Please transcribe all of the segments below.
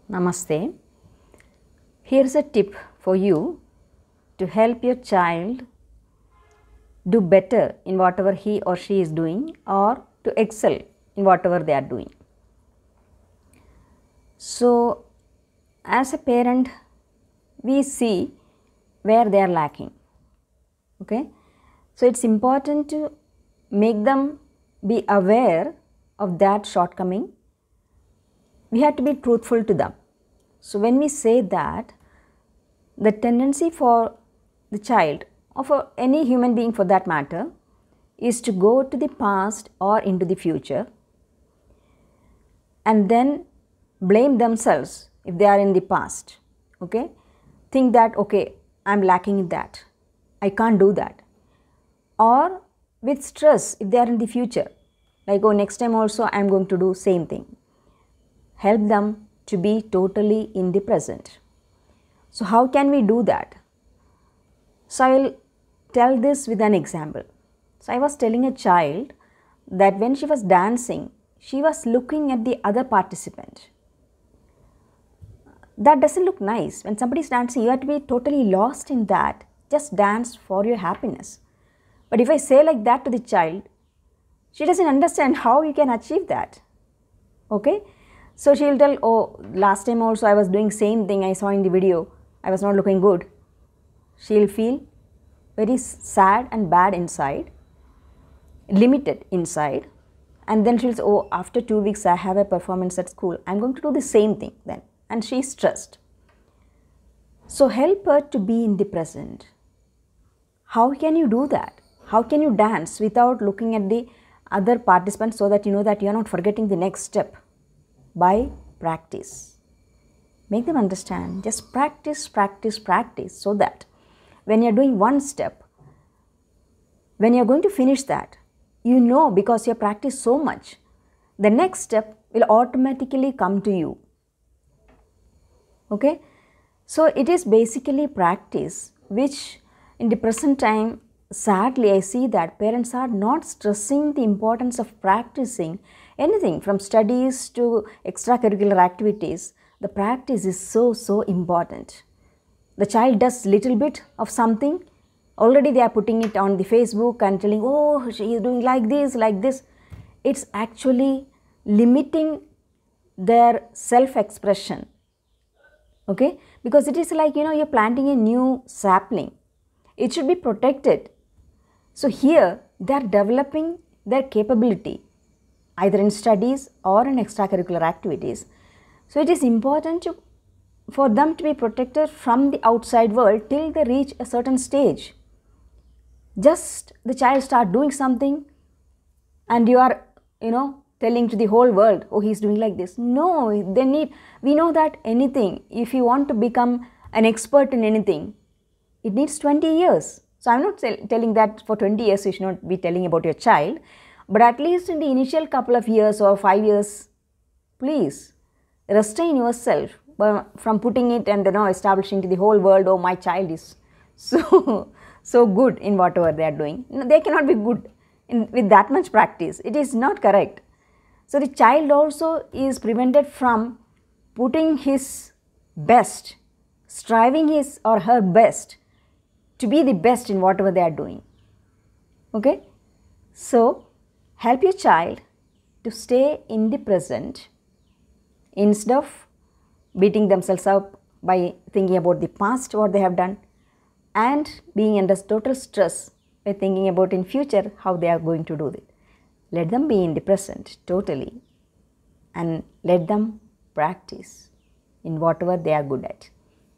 Namaste. Here's a tip for you to help your child do better in whatever he or she is doing or to excel in whatever they are doing. So, as a parent, we see where they are lacking. Okay? So, it's important to make them be aware of that shortcoming. We have to be truthful to them. So, when we say that, the tendency for the child or for any human being for that matter is to go to the past or into the future and then blame themselves if they are in the past. Okay? Think that, okay, I am lacking in that, I can't do that. Or with stress if they are in the future, like, oh, next time also I am going to do same thing. Help them to be totally in the present. So, how can we do that? So, I will tell this with an example. So, I was telling a child that when she was dancing, she was looking at the other participant. That doesn't look nice. When somebody is dancing, you have to be totally lost in that. Just dance for your happiness. But if I say like that to the child, she doesn't understand how you can achieve that. Okay? So, she will tell, oh, last time also I was doing same thing I saw in the video, I was not looking good. She will feel very sad and bad inside, limited inside, and then she will say, oh, after 2 weeks I have a performance at school, I am going to do the same thing then, and she is stressed. So, help her to be in the present. How can you do that? How can you dance without looking at the other participants so that you know that you are not forgetting the next step? By practice. Make them understand, just practice, practice, practice, so that when you are doing one step, when you are going to finish that, you know, because you have practiced so much, the next step will automatically come to you. Okay? So, it is basically practice which in the present time, sadly, I see that parents are not stressing the importance of practicing anything from studies to extracurricular activities. The practice is so important. The child does little bit of something, already they are putting it on the Facebook and telling, oh, she is doing like this, like this. It's actually limiting their self-expression. Okay? Because it is like, you know, you're planting a new sapling. It should be protected. So, here they are developing their capability either in studies or in extracurricular activities. So, it is important for them to be protected from the outside world till they reach a certain stage. Just the child start doing something and you are, you know, telling to the whole world, oh, he is doing like this. No, we know that anything, if you want to become an expert in anything, it needs 20 years. So, I am not telling that for 20 years you should not be telling about your child, but at least in the initial couple of years or 5 years, please restrain yourself from putting it and, you know, establishing to the whole world, oh, my child is so good in whatever they are doing. No, they cannot be good with that much practice. It is not correct. So, the child also is prevented from putting his best, striving his or her best to be the best in whatever they are doing. Okay? So, help your child to stay in the present instead of beating themselves up by thinking about the past what they have done and being under total stress by thinking about in future how they are going to do it. Let them be in the present totally and let them practice in whatever they are good at.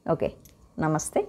Okay. Namaste.